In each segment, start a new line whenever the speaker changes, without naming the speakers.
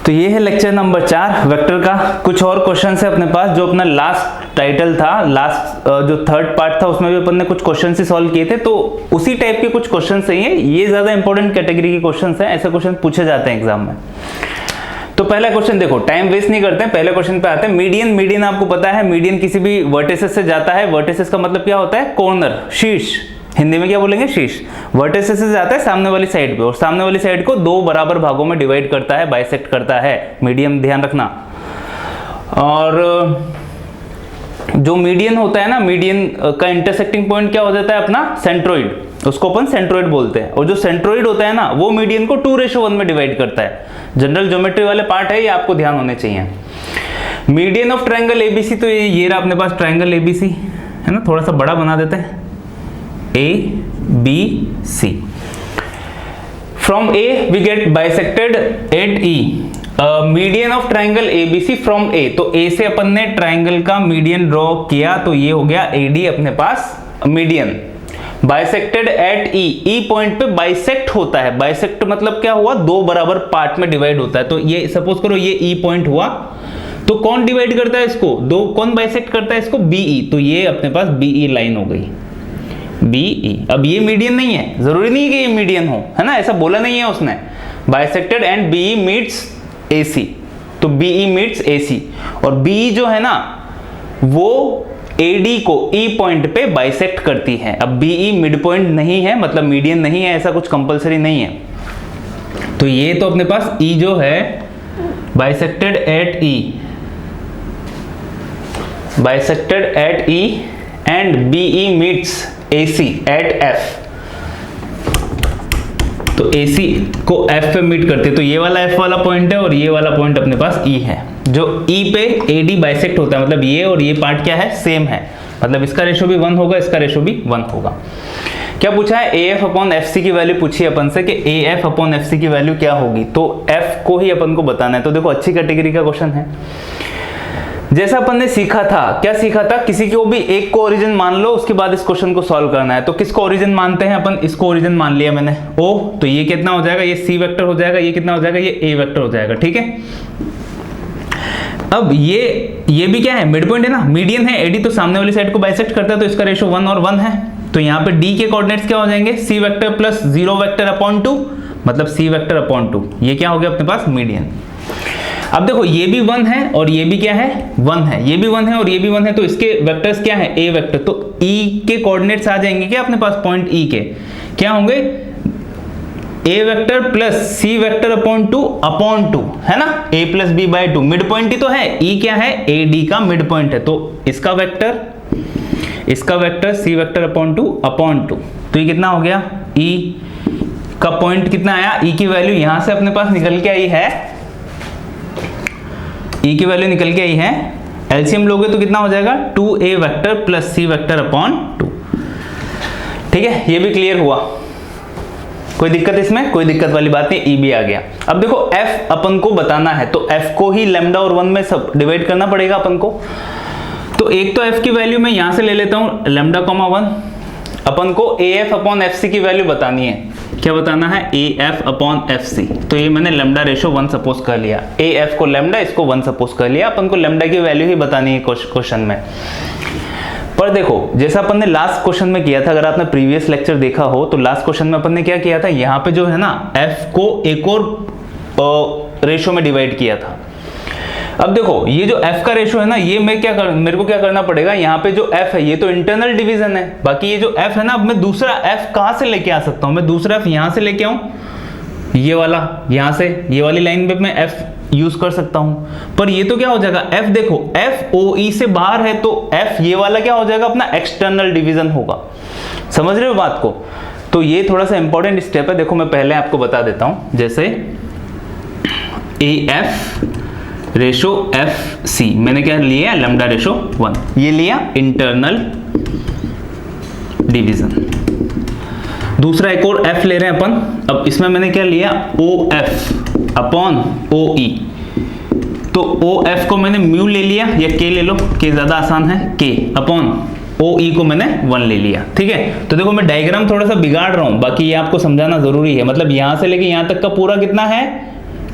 तो ये है लेक्चर नंबर 4 वेक्टर का। कुछ और क्वेश्चन है अपने पास, जो अपना लास्ट टाइटल था, लास्ट जो थर्ड पार्ट था उसमें भी अपन ने कुछ क्वेश्चन से सॉल्व किए थे, तो उसी टाइप के कुछ क्वेश्चन सही है। ये ज्यादा इंपॉर्टेंट कैटेगरी के क्वेश्चन हैं, ऐसे क्वेश्चन पूछे जाते हैं एग्जाम में। तो पहला क्वेश्चन देखो, टाइम वेस्ट नहीं करते हैं, पहले क्वेश्चन पे आते हैं। मीडियन, मीडियन आपको पता है, मीडियन किसी भी वर्टिसेस से जाता है। वर्टिसेस का मतलब क्या होता है? कॉर्नर, शीर्ष, हिंदी में क्या बोलेंगे? शीर्ष। वर्टिसेस से जाता है सामने वाली साइड पे, और सामने वाली साइड को दो बराबर भागों में डिवाइड करता है, बाइसेक्ट करता है। मीडियन ध्यान रखना। और जो मीडियन होता है ना, मीडियन का इंटरसेक्टिंग पॉइंट क्या हो जाता है अपना? सेंट्रोइड, उसको अपन सेंट्रोइड बोलते हैं। और जो सेंट्रोइड होता है ना, वो मीडियन को 2:1 में डिवाइड करता है। जनरल ज्योमेट्री वाले पार्ट है, ये आपको ध्यान होने चाहिए। मीडियन ऑफ ट्रायंगल एबीसी, तो ये रहा अपने पास ट्रायंगल एबीसी, है ना, थोड़ा सा बड़ा बना देते हैं, ABC। From A we get bisected at E। Median of triangle ABC from A, तो A से अपन ने ट्रायंगल का मीडियन ड्रॉ किया, तो ये हो गया AD अपने पास median. Bisected at E, E point पे बाइसेक्ट होता है। बाइसेक्ट मतलब क्या हुआ? दो बराबर पार्ट में डिवाइड होता है। तो ये सपोज करो ये E पॉइंट हुआ, तो कौन डिवाइड करता है इसको? दो, कौन बाइसेक्ट करता है इसको? BE। तो ये अपने पास BE लाइन हो गई, BE। अब ये मीडियन नहीं है, जरूरी नहीं है कि ये मीडियन हो, है ना, ऐसा बोला नहीं है उसने। Bisected and BE meets AC, तो BE मीट्स AC। और BE जो है ना, वो AD को E पॉइंट पे बाइसेक्ट करती है। अब BE मिड पॉइंट नहीं है, मतलब मीडियन नहीं है, ऐसा कुछ कंपलसरी नहीं है। तो ये तो अपने पास E जो है bisected at E, bisected at E and BE meets AC at F। तो AC को F पे मीट करते, तो ये वाला F वाला पॉइंट है और ये वाला पॉइंट अपने पास E है। जो E पे AD बाइसेक्ट होता है, मतलब ये और ये पार्ट क्या है? सेम है, मतलब इसका रेशो भी 1 होगा, इसका रेशो भी 1 होगा। क्या पूछा है? AF अपॉन FC की वैल्यू पूछी है अपन से कि AF अपॉन FC की वैल्यू क्या होगी, तो F को ही अपन को बताना है। तो देखो अच्छी कैटेगरी का क्वेश्चन है। जैसा अपन ने सीखा था, क्या सीखा था? किसी को भी एक को ओरिजिन मान लो, उसके बाद इस क्वेश्चन को सॉल्व करना है। तो किसको ओरिजिन मानते हैं अपन? इसको ओरिजिन मान लिया मैंने, O, तो ये कितना हो जाएगा? ये C वेक्टर हो जाएगा, ये कितना हो जाएगा? ये A वेक्टर हो जाएगा, ठीक है। अब ये भी क्या है? मिड पॉइंट है ना, मीडियन है। AD तो सामने वाली साइड को बाइसेक्ट करता है, तो इसका रेशो 1 और 1 है। तो यहाँ पे D के कोऑर्डिनेट्स क्या हो जाएंगे? C vector plus 0 vector upon 2, मतलब C वेक्टर अपॉन 2। ये क्या हो गया अपने पास? मीडियन। अब देखो ये भी 1 है और ये भी क्या है? 1 है। ये भी 1 है और ये भी 1 है, तो इसके वेक्टर्स क्या है? A vector. तो E के कोऑर्डिनेट्स आ जाएंगे क्या अपने पास? पॉइंट E के क्या होंगे? A vector plus C vector upon 2 है ना, A plus B by 2। Mid point ही तो है, E क्या है? AD का मिड पॉइंट है, तो इसका वेक्टर C वेक्टर अपॉन 2। तो ये कितना हो गया? E का पॉइंट कितना आया? E की वैल्यू यहां से अपने पास निकल के आई है, E की वैल्यू निकल के आई है। एलसीएम लोगे तो कितना हो जाएगा? 2A vector plus C vector upon 2। ठीक है, ये भी क्लियर हुआ। कोई दिक्कत इसमें? कोई दिक्कत वाली बात नहीं, E भी आ गया। अब देखो F अपन को बताना है, तो F को ही लैम्डा और 1 में सब डिवाइड करना पड़ेगा अपन को। तो एक तो F की वैल्यू मैं यहां से ले लेता हूं, लैम्डा कॉमा 1। अपन को AF अपॉन FC की वैल्यू बतानी है। क्या बताना है? AF upon FC। तो ये मैंने लैम्डा रेशो 1 सपोज कर लिया, AF को लैम्डा, इसको 1 सपोज कर लिया। अपन को लैम्डा की वैल्यू ही बतानी है क्वेश्चन में। पर देखो जैसा अपन ने लास्ट क्वेश्चन में किया था, अगर आपने प्रीवियस लेक्चर देखा हो तो लास्ट क्वेश्चन में अपन ने क्या किया था? यहाँ पे जो है ना, F को एक और रेशो में डिवाइड किया था। अब देखो ये जो F का रेशो है ना, ये मेरे को क्या करना पड़ेगा? यहाँ पे जो F है ये तो इंटरनल डिवीजन है, बाकी ये जो F है ना, अब मैं दूसरा F कहां से लेके आ सकता हूं? मैं दूसरा F यहां से लेके आऊं, ये वाला यहां से, ये वाली लाइन पे मैं F यूज कर सकता हूं। पर ये तो क्या हो जाएगा? F देखो F OE से बाहर है, तो F ये वाला क्या हो जाएगा? अपना एक्सटर्नल डिवीजन होगा। समझ रहे हो बात को? तो ये थोड़ा सा इंपॉर्टेंट स्टेप है। देखो मैं पहले आपको बता देता हूं, जैसे AF रेशो FC, मैंने क्या लिया? लैम्डा रेशो 1, ये लिया इंटरनल डिवीजन। दूसरा एक और F ले रहे हैं अपन। अब इसमें मैंने क्या लिया? OF upon OE। तो OF को मैंने म्यू ले लिया, या K ले लो, K ज्यादा आसान है, K अपॉन OE को मैंने 1 ले लिया। ठीक है, तो देखो मैं डायग्राम थोड़ा सा बिगाड़ रहा हूं, बाकी ये आपको समझाना जरूरी है। मतलब यहां से लेके यहां तक का पूरा कितना है?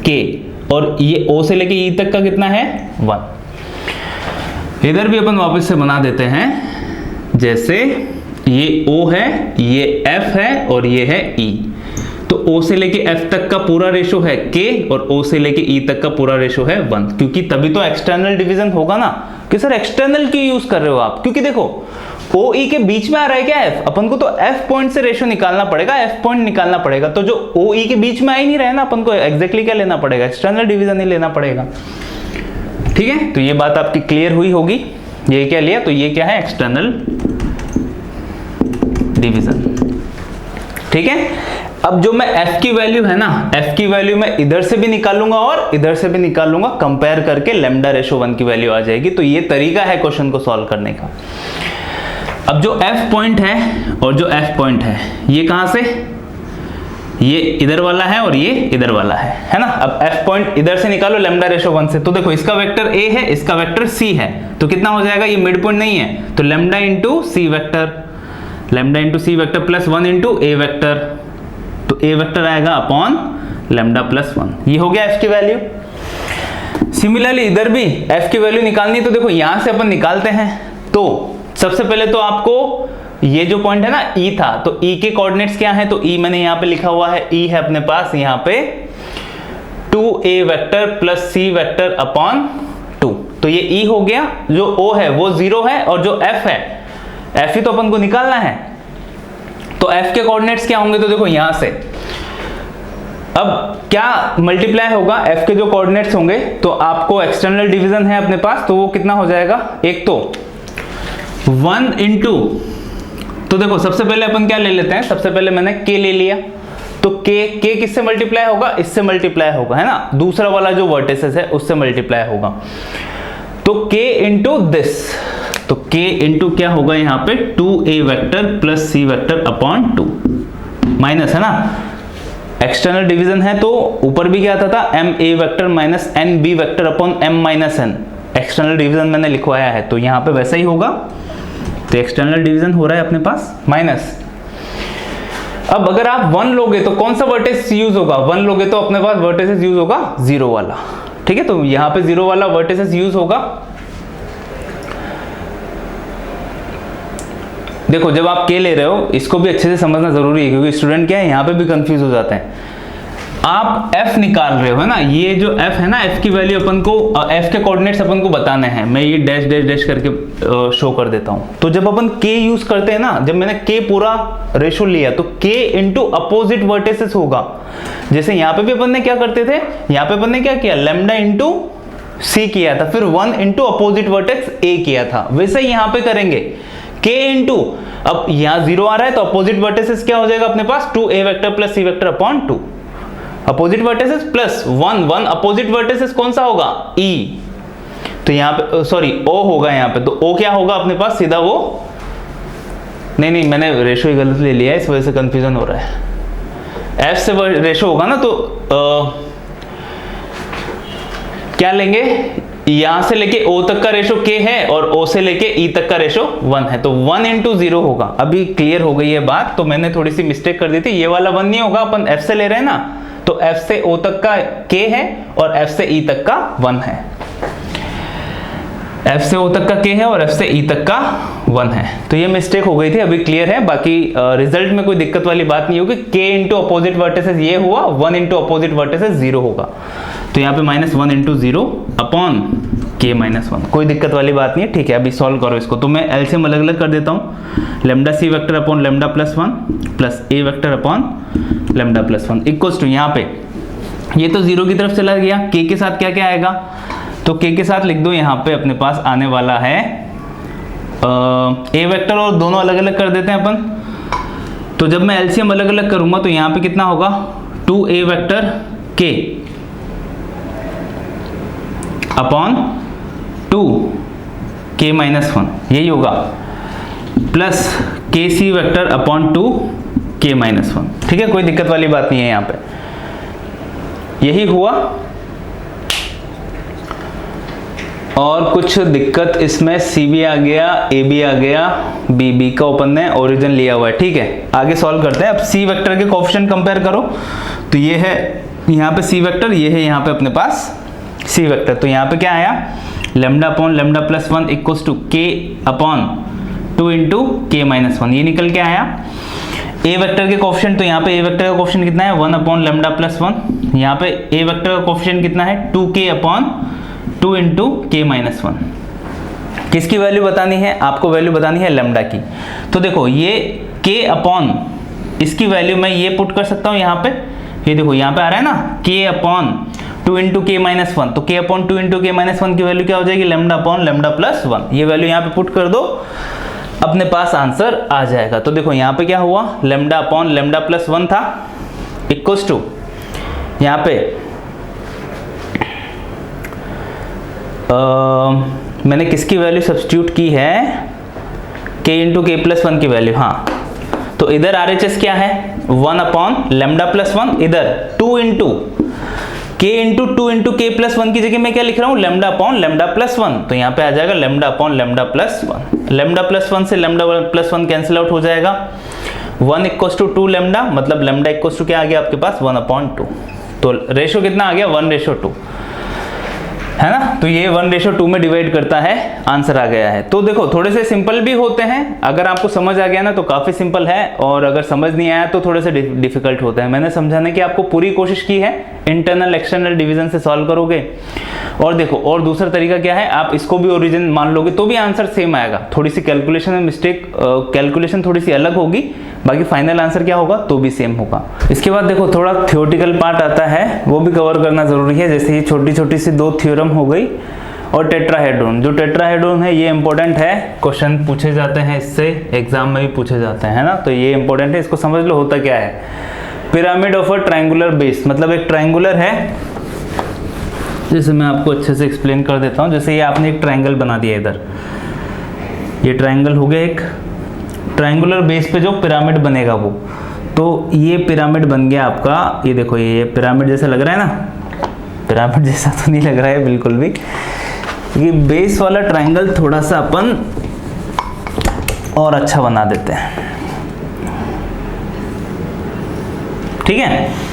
K, और ये O से लेके E तक का कितना है 1। इधर भी अपन वापस से बना देते हैं, जैसे ये O है, ये F है और ये है E। तो O से लेके F तक का पूरा रेशो है K और O से लेके E तक का पूरा रेशो है 1, क्योंकि तभी तो एक्सटर्नल डिवीजन होगा ना। कि सर एक्सटर्नल क्यों यूज कर रहे हो आप? क्योंकि देखो OE के बीच में आ रहा है क्या F, अपन को तो F पॉइंट से रेशो निकालना पड़ेगा, F पॉइंट निकालना पड़ेगा। तो जो OE के बीच में आ ही नहीं रहा है ना, अपन को एग्जैक्टली क्या लेना पड़ेगा, एक्सटर्नल डिवीजन ही लेना पड़ेगा। ठीक है, तो ये बात आपकी क्लियर हुई होगी। ये क्या लिया, तो ये क्या है, एक्सटर्नल डिवीजन। ठीक है, अब जो मैं F की वैल्यू है ना, F की वैल्यू मैं इधर से भी निकालूंगा और इधर से भी निकालूंगा, कंपेयर करके लैम्डा रेशो 1 की वैल्यू आ जाएगी। तो ये तरीका है क्वेश्चन को सॉल्व करने का। अब जो F पॉइंट है और जो F पॉइंट है, ये कहां से, ये इधर वाला है और ये इधर वाला है ना। अब F पॉइंट इधर से निकालो लैम्डा रेशो 1 से, तो देखो इसका वेक्टर A है, इसका वेक्टर C है, तो कितना हो जाएगा, ये मिड पॉइंट नहीं है, तो lambda into C vector, lambda into C vector plus 1 into A vector, तो A वेक्टर आएगा अपॉन लैम्डा प्लस 1। ये हो गया F की वैल्यू। सिमिलरली इधर भी F की वैल्यू निकालनी है, तो देखो यहां से अपन निकालते हैं। तो सबसे पहले तो आपको ये जो पॉइंट है ना E था, तो E के कोऑर्डिनेट्स क्या है, तो E मैंने यहाँ पे लिखा हुआ है, E है अपने पास यहाँ पे 2A vector plus C vector upon 2। तो ये E हो गया, जो O है वो 0 है और जो F है, F ही तो अपन को निकालना है, तो F के कोऑर्डिनेट्स क्या होंगे, तो देखो यहां से अब क्या मल्टीप्लाई होगा, F के जो कोऑर्डिनेट्स होंगे, तो आपको एक्सटर्नल डिवीजन है अपने पास, तो वो कितना हो जाएगा, एक तो 1 इंटू, तो देखो सबसे पहले अपन क्या ले लेते हैं, सबसे पहले मैंने K ले लिया, तो K किससे मल्टीप्लाई होगा, इससे मल्टीप्लाई होगा, है ना, दूसरा वाला जो वर्टिसेस है उससे मल्टीप्लाई होगा। तो K इंटू दिस, तो K इंटू क्या होगा यहाँ पे 2A vector plus C vector upon 2, minus है ना, एक्सटर्नल डिवीजन है तो ऊपर भी क्या आता था MA vector minus NB vector upon M minus N, external division मैंने लिखवाया है, तो यहाँ पे वैसा ही होगा। तो एक्सटर्नल डिवीजन हो रहा है अपने पास माइनस। अब अगर आप 1 लोगे तो कौन सा वर्टेक्स यूज होगा, 1 लोगे तो अपने पास वर्टेक्स यूज होगा 0 वाला। ठीक है, तो यहाँ पे 0 वाला वर्टेक्स यूज होगा। देखो जब आप K ले रहे हो, इसको भी अच्छे से समझना जरूरी है, क्योंकि स्टूडेंट क्या है यहाँ पे भी कंफ्यूज हो जाते हैं। आप F निकाल रहे हो, है ना, ये जो F है ना, F की वैल्यू अपन को, F के कोऑर्डिनेट्स अपन को बताने हैं, मैं ये डैश डैश डैश करके शो कर देता हूँ। तो जब अपन K यूज करते हैं ना, जब मैंने K पूरा रेशो लिया, तो K इंटू अपोजिट वर्टिसेस होगा। जैसे यहाँ पे भी अपन ने क्या करते थे, यहाँ पे अपन ने क्या किया, लैम्डा इंटू C किया था, फिर 1 इंटू अपोजिट वर्टेक्स A किया था, वैसे ही यहाँ पे करेंगे K इंटू, अब यहाँ 0 आ रहा है तो अपोजिट वर्टिसेस क्या हो जाएगा अपने पास 2A vector plus C vector upon 2, opposite vertices plus 1 opposite vertices कौन सा होगा, E, तो यहाँ पे सॉरी O होगा यहाँ पे, तो O क्या होगा अपने पास सीधा वो, नहीं मैंने रेशो ही गलत ले लिया है, इस वजह से कंफ्यूजन हो रहा है। F से रेशो होगा ना, तो क्या लेंगे, यहां से लेके O तक का रेशो K है और O से लेके E तक का रेशो 1 है, तो 1 इंटू 0 होगा। अभी क्लियर हो गई है बात, तो मैंने थोड़ी सी मिस्टेक कर दी थी, ये वाला 1 नहीं होगा, अपन F से ले रहे हैं ना, तो F से O तक का K है और F से E तक का 1 है, F से O तक का K है और F से E तक का 1 है। तो ये मिस्टेक हो गई थी, अभी क्लियर है। बाकी रिजल्ट में कोई दिक्कत वाली बात नहीं होगी। K इंटू अपोजिट वर्टिसेस ये हुआ, 1 इंटू अपोजिट वर्टिसेस 0 होगा, तो यहाँ पे minus 1 into 0 upon K minus 1, कोई दिक्कत वाली बात नहीं है। ठीक है, अभी सॉल्व करो इसको, तो मैं एलसीएम अलग अलग कर देता हूँ, lambda C vector upon lambda plus 1 plus A vector upon lambda plus 1 equals to, यहाँ पे ये तो 0 की तरफ चला गया, K के साथ क्या क्या आएगा, तो K के साथ लिख दो, यहाँ पे अपने पास आने वाला है A वेक्टर, और दोनों अलग अलग कर देते हैं अपन। तो जब मैं एलसीएम अलग अलग करूंगा तो यहाँ पे कितना होगा 2A vector K upon 2K minus 1, यही होगा, plus KC vector upon 2K minus 1। ठीक है, कोई दिक्कत वाली बात नहीं है यहाँ पे, यही हुआ। और कुछ दिक्कत इसमें C भी आ गया, A भी आ गया, B का ओपन ने ओरिजिन लिया हुआ है। ठीक है, आगे सॉल्व करते हैं। अब C वेक्टर के कोएफिशिएंट कंपेयर करो, तो ये है यहाँ पे सी वेक्टर, ये है यहाँ पे अपने पास सी वेक्टर। तो यहाँ पे क्या आया, lambda upon lambda plus 1 equals to k upon 2 into k minus 1, ये निकल के आया। ए वेक्टर के कोफिशिएंट, तो यहाँ पे ए वेक्टर का कोफिशिएंट कितना है 1 अपॉन लेमडा प्लस 1, यहाँ पे ए वेक्टर का कोफिशिएंट कितना है 2k upon 2 into k minus 1। किसकी वैल्यू बतानी है आपको, वैल्यू बतानी है लेमडा की। तो देखो ये k अपॉन, इसकी वैल्यू मैं ये पुट कर सकता हूँ यहाँ पे, ये देखो यहाँ पे आ रहा है ना k upon 2 into k minus 1, तो k upon 2 into k minus 1 की वैल्यू क्या हो जाएगी, लेमडा अपॉन लेमडा प्लस 1। ये वैल्यू यहाँ पे पुट कर दो, अपने पास आंसर आ जाएगा। तो देखो यहाँ पे क्या हुआ, लेमडा अपॉन लेमडा प्लस 1 था इक्वल्स टू, यहाँ पे मैंने किसकी वैल्यू सब्स्टिट्यूट की है, k इंटू के प्लस 1 की वैल्यू। हाँ, तो इधर RHS क्या है 1 अपॉन लेमडा प्लस 1, इधर 2 इंटू k इंटू 2 इंटू के प्लस 1 की जगह मैं क्या लिख रहा हूँ, लेमडा अपॉन लेमडा प्लस 1। तो यहाँ पे आ जाएगा lambda upon lambda plus 1। Lambda plus 1 से लेमडा प्लस 1 कैंसिल आउट हो जाएगा, 1 इक्वल्स टू 2 लेमडा, मतलब लेमडा इक्वल्स टू क्या आ गया आपके पास 1 अपॉन 2। तो रेशो कितना आ गया 1:2, है ना। तो ये 1:2 में डिवाइड करता है, आंसर आ गया है। तो देखो थोड़े से सिंपल भी होते हैं, अगर आपको समझ आ गया ना तो काफी सिंपल है, और अगर समझ नहीं आया तो थोड़े से डिफिकल्ट होते हैं। मैंने समझाने की आपको पूरी कोशिश की है, इंटरनल एक्सटर्नल डिवीजन से सॉल्व करोगे। और देखो और दूसरा तरीका क्या है, आप इसको भी ओरिजिन मान लोगे तो भी आंसर सेम आएगा, थोड़ी सी कैलकुलेशन में मिस्टेक, कैलकुलेशन थोड़ी सी अलग होगी, बाकी फाइनल आंसर क्या होगा तो भी सेम होगा। इसके बाद देखो थोड़ा थ्योरेटिकल पार्ट आता है, वो भी कवर करना जरूरी है। जैसे ये छोटी छोटी सी 2 थ्योरम हो गई, और टेट्राहेड्रॉन, जो टेट्राहेड्रॉन है ये इंपॉर्टेंट है, क्वेश्चन पूछे जाते हैं इससे, एग्जाम में भी पूछे जाते हैं, है ना। तो ये इंपॉर्टेंट है, इसको समझ लो होता क्या है। Pyramid of a triangular base, मतलब एक ट्रायंगुलर है, जैसे मैं आपको अच्छे से एक्सप्लेन कर देता हूँ। जैसे ये आपने एक ट्रायंगल बना दिया, इधर ये ट्रायंगल हो गया, एक ट्रायंगुलर बेस पे जो पिरामिड बनेगा वो, तो ये पिरामिड बन गया आपका। ये देखो ये पिरामिड जैसा लग रहा है ना, पिरामिड जैसा तो नहीं लग रहा है बिल्कुल भी, ये बेस वाला ट्रायंगल थोड़ा सा अपन और अच्छा बना देते हैं, ठीक है।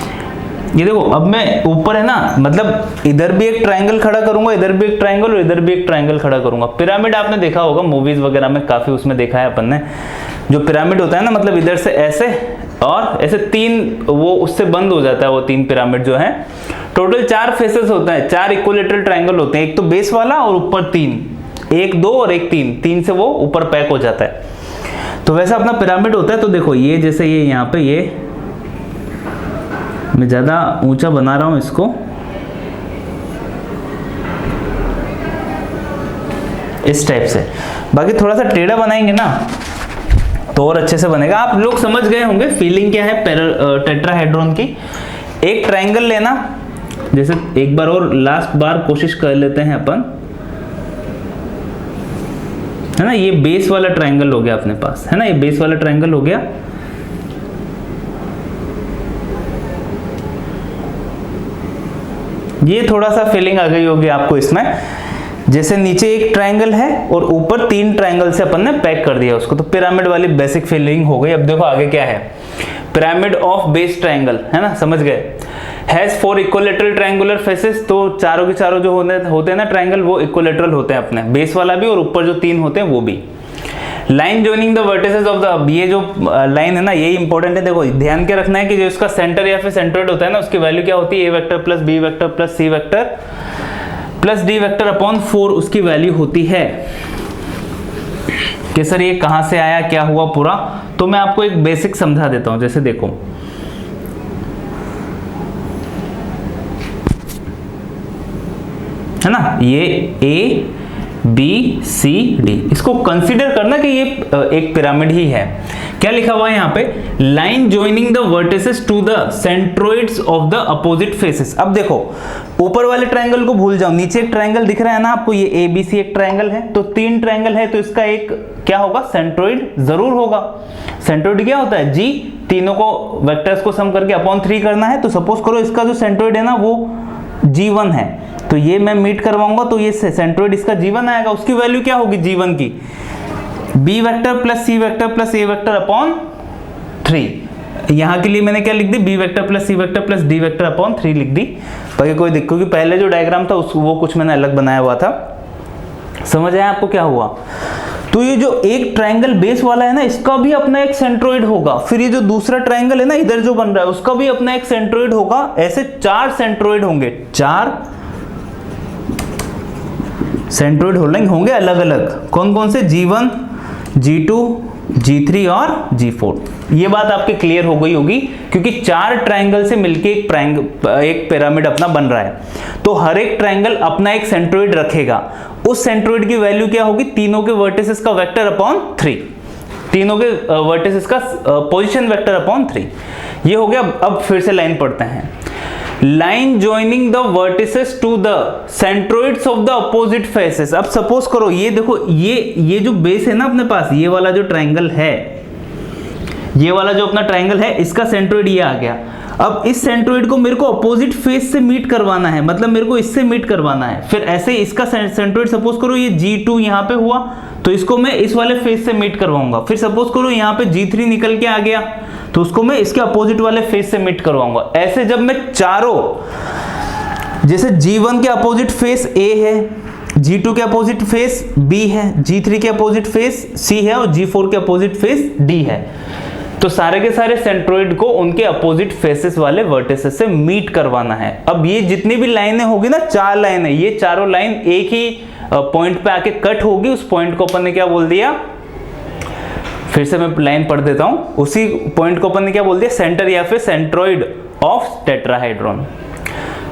ये देखो अब मैं ऊपर है ना, मतलब इधर भी एक ट्रायंगल खड़ा करूंगा, इधर भी एक ट्रायंगल और इधर भी एक ट्रायंगल खड़ा करूंगा। पिरामिड आपने देखा होगा मूवीज वगैरह में, काफी उसमें देखा है अपन ने, जो पिरामिड होता है ना, मतलब इधर से ऐसे और ऐसे 3 वो उससे बंद हो जाता है, वो 3 पिरामिड जो है। टोटल 4 फेसेस होते हैं, 4 इक्विलेटरल ट्रायंगल होते हैं, एक तो बेस वाला और ऊपर 3, 1 2 और एक 3 से वो ऊपर पैक हो जाता है। तो वैसा अपना पिरामिड होता है। तो देखो ये जैसे ये यहाँ पे, ये मैं ज्यादा ऊंचा बना रहा हूं इसको, इस टाइप से, बाकी थोड़ा सा टेढ़ा बनाएंगे ना तो और अच्छे से बनेगा। आप लोग समझ गए होंगे फीलिंग क्या है टेट्राहेड्रॉन की। एक ट्रायंगल लेना, जैसे एक बार और लास्ट बार कोशिश कर लेते हैं अपन, है ना। ये बेस वाला ट्रायंगल हो गया अपने पास, है ना, ये बेस वाला ट्रायंगल हो गया। ये थोड़ा सा फीलिंग आ गई होगी आपको इसमें, जैसे नीचे एक ट्रायंगल है और ऊपर 3 ट्रायंगल से अपन ने पैक कर दिया उसको, तो पिरामिड वाली बेसिक फीलिंग हो गई। अब देखो आगे क्या है, पिरामिड ऑफ बेस ट्रायंगल, है ना, समझ गए। हैज 4 इक्विलेटरल ट्रायंगुलर फेसेस, तो चारों के चारों जो होते हैं ना ट्रायंगल, वो इक्विलेटरल होते हैं अपने, बेस वाला भी और ऊपर जो 3 होते हैं वो भी। Line joining the vertices of the, ये जो लाइन है ना ये इंपॉर्टेंट है। देखो ध्यान क्या रखना है कि जो इसका सेंटर या फिर सेंट्रोइड होता है ना, उसकी वैल्यू क्या होती है, A vector plus B vector plus C vector plus D vector upon 4 उसकी वैल्यू होती है। कि सर ये कहां से आया, क्या हुआ पूरा, तो मैं आपको एक बेसिक समझा देता हूं। जैसे देखो है ना, ये ए बी सी डी, इसको कंसीडर करना कि ये एक पिरामिड ही है। क्या लिखा हुआ है यहाँ पे, line joining the vertices to the centroids of the opposite faces. अब देखो ऊपर वाले ट्रायंगल को भूल जाओ, नीचे एक ट्रायंगल दिख रहा है ना आपको, ये ए बी सी एक ट्रायंगल है, तो 3 ट्रायंगल है, तो इसका एक क्या होगा, सेंट्रोइड जरूर होगा। सेंट्रोइड क्या होता है, जी, तीनों को वेक्टर्स को सम करके अपॉन 3 करना है। तो सपोज करो इसका जो सेंट्रोइड है ना वो G1 है, तो ये मैं मीट करवाऊंगा, तो ये सेंट्रोइड इसका G1 आएगा। उसकी वैल्यू क्या होगी G1 की, B vector plus C vector plus A vector upon 3, यहाँ के लिए मैंने क्या लिख दी, B vector plus C vector plus D vector upon 3 लिख दी, बाकी कोई दिक्कत, क्योंकि पहले जो डायग्राम था वो कुछ मैंने अलग बनाया हुआ था। समझ आया आपको क्या हुआ? तो ये जो एक ट्रायंगल बेस वाला है ना, इसका भी अपना एक सेंट्रोइड होगा, फिर ये जो दूसरा ट्रायंगल है ना इधर जो बन रहा है उसका भी अपना एक सेंट्रोइड होगा। ऐसे 4 सेंट्रोइड होंगे, 4 सेंट्रोइड होंगे अलग अलग। कौन कौन से? G1, G2, G3 और G4। ये बात आपके क्लियर हो गई होगी, क्योंकि 4 ट्रायंगल से मिलके एक पिरामिड अपना बन रहा है, तो हर एक ट्रायंगल अपना एक सेंट्रोइड रखेगा। उस सेंट्रोइड की वैल्यू क्या होगी? तीनों के वर्टिसेस का वेक्टर अपॉन 3, तीनों के वर्टिसेस का पोजीशन वेक्टर अपॉन 3। ये हो गया। अब फिर से लाइन पढ़ते हैं। Line joining the vertices to the centroids of the opposite faces. अब सपोज करो, ये देखो, ये जो बेस है ना अपने पास, ये वाला जो ट्रायंगल है, ये वाला जो अपना ट्रायंगल है, इसका सेंट्रोइड ये आ गया। अब इस सेंट्रोइड को मेरे को अपोजिट फेस से मीट करवाना है, मतलब मेरे को इससे मीट करवाना है। फिर ऐसे इसका सेंट्रोइड सपोज करो ये G2 यहाँ पे हुआ, तो इसको मैं इस वाले फेस से मीट करवाऊंगा। फिर सपोज करो यहाँ पे G3 निकल के आ गया, तो उसको मैं इसके अपोजिट वाले फेस से मीट करवाऊंगा। ऐसे जब मैं चारों, जैसे G1 के अपोजिट फेस A है, G2 के अपोजिट फेस B है, G3 के अपोजिट फेस C है और G4 के अपोजिट फेस D है, तो सारे के सारे सेंट्रोइड को उनके अपोजिट फेसेस वाले वर्टिसेस से मीट करवाना है। अब ये जितनी भी लाइनें होगी ना, 4 लाइनें, ये चारों लाइन एक ही पॉइंट पे आके कट होगी। उस पॉइंट को अपन ने क्या बोल दिया? फिर से मैं लाइन पढ़ देता हूं। उसी पॉइंट को अपन ने क्या बोल दिया? सेंटर या फिर सेंट्रोइड ऑफ टेट्राहेड्रॉन।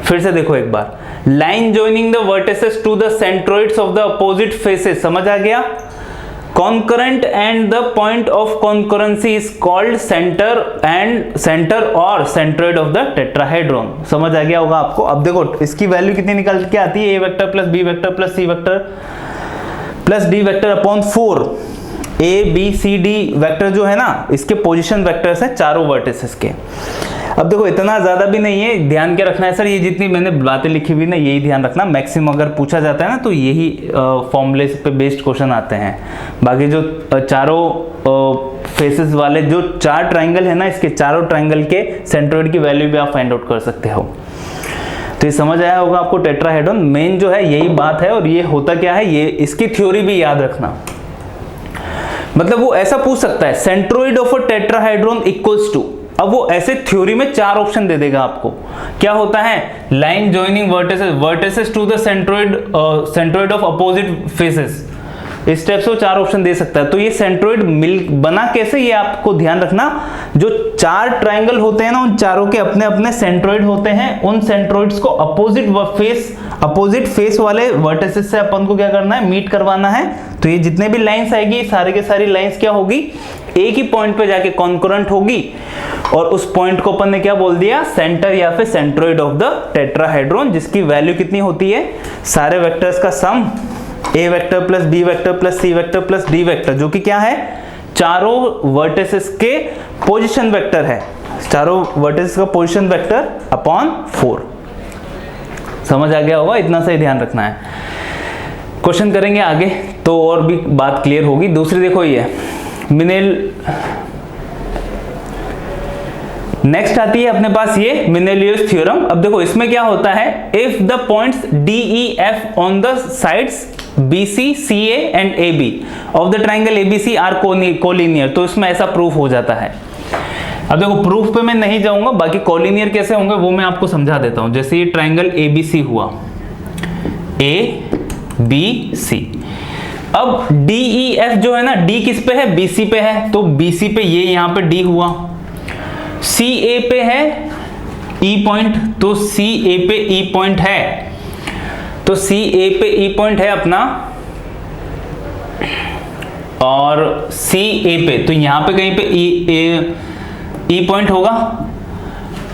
फिर से देखो एक बार, line joining the vertices to the centroids of the opposite faces. समझ आ गया? Concurrent and the point of concurrency is called center और centroid of the tetrahedron। समझ आ गया होगा आपको। अब देखो इसकी वैल्यू कितनी निकल के आती है? A vector plus B vector plus C vector plus D vector upon 4। A B C D vector जो है ना, इसके पोजीशन वेक्टर्स हैं चारों वर्टिसेस के। अब देखो इतना ज्यादा भी नहीं है, ध्यान क्या रखना है सर, ये जितनी मैंने बातें लिखी हुई ना यही ध्यान रखना। मैक्सिमम अगर पूछा जाता है ना तो यही फॉर्मूले पे बेस्ड क्वेश्चन आते हैं। बाकी जो चारों फेसेस वाले जो 4 ट्रायंगल है ना, इसके चारों ट्रायंगल के सेंट्रोइड की वैल्यू भी आप फाइंड आउट कर सकते हो। तो ये समझ आया होगा आपको। टेट्राहेड्रॉन मेन जो है यही बात है। और ये होता क्या है, ये इसकी थ्योरी भी याद रखना। मतलब वो ऐसा पूछ सकता है, centroid of a tetrahedron equals to, अब वो ऐसे थ्योरी में 4 ऑप्शन दे देगा आपको। क्या होता है? Line joining vertices to the centroid of opposite faces. इस टाइप से वो 4 ऑप्शन दे सकता है। तो ये सेंट्रोइड बना कैसे, ये आपको ध्यान रखना। जो 4 ट्रायंगल होते हैं ना, उन चारों के अपने अपने सेंट्रोइड होते हैं। उन सेंट्रोइड्स को अपोजिट फेस वाले वर्टिसेस से अपन को क्या करना है? मीट करवाना है। तो ये जितने भी लाइंस आएगी, सारे के सारी लाइंस क्या होगी? एक ही पॉइंट पे जाके कॉन्करेंट होगी। और उस पॉइंट को अपन ने क्या बोल दिया? सेंटर या फिर सेंट्रोइड ऑफ द टेट्राहेड्रॉन, जिसकी वैल्यू कितनी होती है? सारे वेक्टर्स का सम, A vector plus B vector plus C vector plus D vector, जो कि क्या है? चारों वर्टिसेस के पोजीशन वेक्टर है। चारों वर्टिसेस का पोजीशन वेक्टर अपॉन 4। समझ आ गया होगा, इतना सा ही ध्यान रखना है। क्वेश्चन करेंगे आगे तो और भी बात क्लियर होगी। दूसरी देखो ये नेक्स्ट आती है अपने पास ये मिनेलियस थ्योरम। अब देखो इसमें क्या होता है? If the points D E F on the sides BC CA and AB of the triangle ABC are collinear, तो इसमें ऐसा प्रूफ हो जाता है। अब देखो प्रूफ पे मैं नहीं जाऊंगा, बाकी कोलिनियर कैसे होंगे वो मैं आपको समझा देता हूं। जैसे ये ट्राइंगल ABC हुआ, ABC, अब DEF जो है ना, D किस पे है? BC पे है, तो BC पे ये यहां पे D हुआ। CA पे है E पॉइंट, तो CA पे E पॉइंट है, तो CA पे E पॉइंट है अपना, और CA पे तो यहां पे कहीं पे E पॉइंट होगा।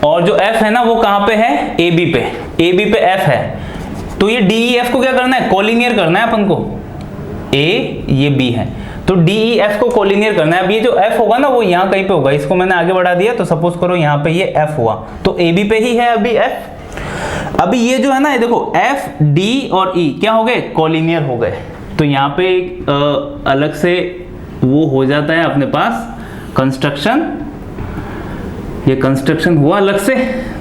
और जो F है ना वो कहां पे है? AB पे, AB पे F है। तो ये DEF को क्या करना है? कोलिनियर करना है अपन को। A ये B है, तो DEF को कोलिनियर करना है। अब ये जो F होगा ना वो यहाँ कहीं पे होगा, इसको मैंने आगे बढ़ा दिया, तो सपोज करो यहाँ पे ये F हुआ, तो AB पे ही है अभी F। अभी ये जो है ना, ये देखो F, D और E क्या हो गए? कोलिनियर हो गए। तो यहाँ पे अलग से वो हो जाता है अपने पास कंस्ट्रक्शन, ये कंस्ट्रक्शन हुआ अलग से,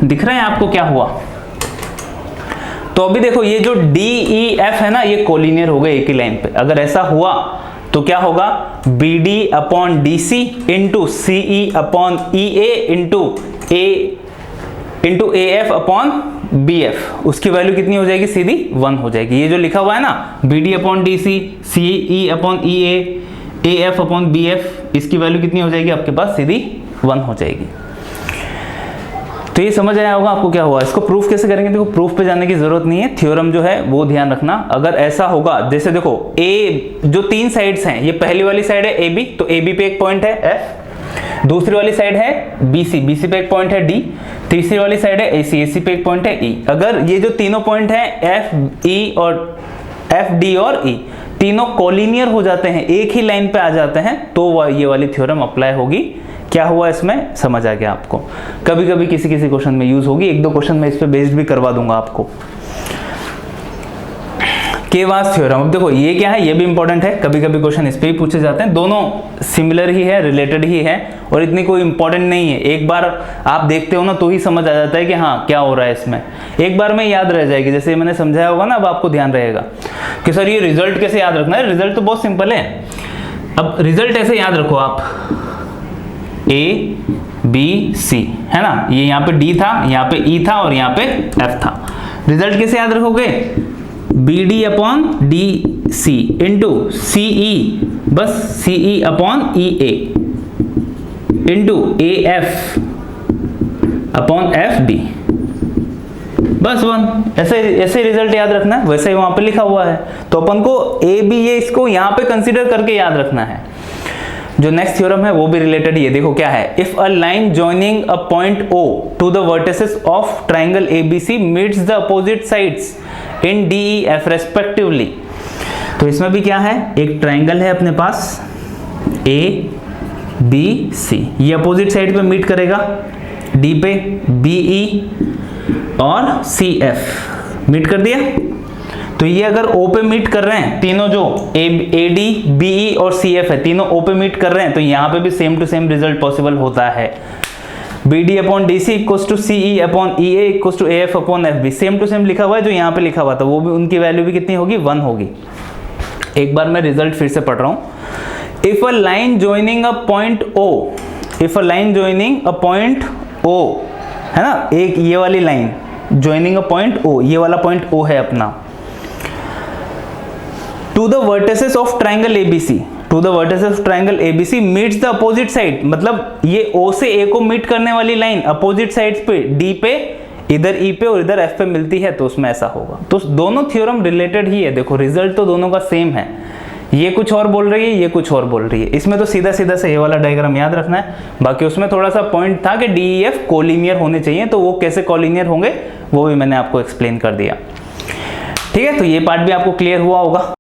दिख रहा है आपको क्या हुआ। तो अभी देखो ये जो डी ई एफ है ना, ये कोलिनियर हो गए एक ही लाइन पे। अगर ऐसा हुआ तो क्या होगा, B D upon D C into C E upon E A into A F upon B F, उसकी वैल्यू कितनी हो जाएगी, सीधी 1 हो जाएगी। ये जो लिखा हुआ है ना, B D upon D C, C E upon E A F upon B F, इसकी वैल्यू कितनी हो जाएगी आपके पास, सीधी 1 हो जाएगी। तो ये समझ आया होगा आपको क्या हुआ। इसको प्रूफ कैसे करेंगे, देखो प्रूफ पे जाने की जरूरत नहीं है, थ्योरम जो है वो ध्यान रखना। अगर ऐसा होगा, जैसे देखो ए जो 3 साइड्स हैं, ये पहली वाली साइड है ए बी, तो ए बी पे एक पॉइंट है एफ, दूसरी वाली साइड है बी सी, बी सी पे एक पॉइंट है डी, तीसरी वाली साइड है ए सी, ए सी पे एक पॉइंट है ई। अगर ये जो तीनों पॉइंट हैं एफ ई और एफ डी और ई, तीनों कोलिनियर हो जाते हैं, एक ही लाइन पे आ जाते हैं, तो ये वाली थ्योरम अप्लाई होगी। क्या हुआ इसमें, समझ आ गया आपको। कभी कभी किसी किसी क्वेश्चन में यूज होगी, 1-2 क्वेश्चन में इस पे बेस्ड भी करवा दूंगा आपको। केवास थ्योरम, अब देखो ये क्या है, ये भी इंपॉर्टेंट है, कभी कभी क्वेश्चन इस पे ही पूछे जाते हैं। दोनों सिमिलर ही है, रिलेटेड ही है, और इतनी कोई इंपॉर्टेंट नहीं है। एक बार आप देखते हो ना तो ही समझ आ जाता है कि हाँ क्या हो रहा है इसमें, एक बार में याद रह जाएगी। जैसे मैंने समझाया होगा ना, अब आपको ध्यान रहेगा कि सर ये रिजल्ट कैसे याद रखना है। रिजल्ट तो बहुत सिंपल है। अब रिजल्ट ऐसे याद रखो आप, ए बी सी है ना, ये यहाँ पे डी था, यहाँ पे ई था और यहाँ पे एफ था। रिजल्ट कैसे याद रखोगे, B D upon D C into C E, बस C E upon E A into A F upon F D, बस 1। ऐसे ऐसे रिजल्ट याद रखना है, वैसे ही वहां पे लिखा हुआ है। तो अपन को ए बी ये इसको यहाँ पे कंसीडर करके याद रखना है। जो नेक्स्ट थ्योरम है वो भी रिलेटेड ही है, देखो क्या है, if a line joining a point O to the vertices of triangle ABC meets the opposite sides in DEF respectively. तो इसमें भी क्या है, एक ट्राइंगल है अपने पास ABC, ये अपोजिट साइड पे मीट करेगा, D पे BE और CF मीट कर दिया। तो ये अगर O पे मीट कर रहे हैं, तीनों जो AD BE और CF है, तीनों O पे मीट कर रहे हैं, तो यहाँ पे भी same to same result possible होता है। BD upon DC equals to CE upon EA equals to AF upon FB, same to same लिखा हुआ है जो यहाँ पे लिखा हुआ था, वो भी उनकी वैल्यू भी कितनी होगी, 1 होगी। एक बार मैं रिजल्ट फिर से पढ़ रहा हूँ। If a line joining a point O, if a line joining a point O है ना, एक ये वाली line joining a point O, ये वाला पॉइंट O है अपना, to the vertices of triangle ABC, to the vertices of triangle ABC meets the opposite side, मतलब ये O से A को मीट करने वाली लाइन अपोजिट साइड्स पे D पे, इधर E पे और इधर F पे मिलती है, तो उसमें ऐसा होगा। तो दोनों थ्योरम रिलेटेड ही है, देखो रिजल्ट तो दोनों का सेम है। ये कुछ और बोल रही है, ये कुछ और बोल रही है। इसमें तो सीधा सीधा से ये वाला डायग्राम याद रखना है। बाकी उसमें थोड़ा सा पॉइंट था कि DEF कोलिनियर होने चाहिए, तो वो कैसे कोलिनियर होंगे वो भी मैंने आपको एक्सप्लेन कर दिया। ठीक है, तो ये पार्ट भी आपको क्लियर हुआ होगा।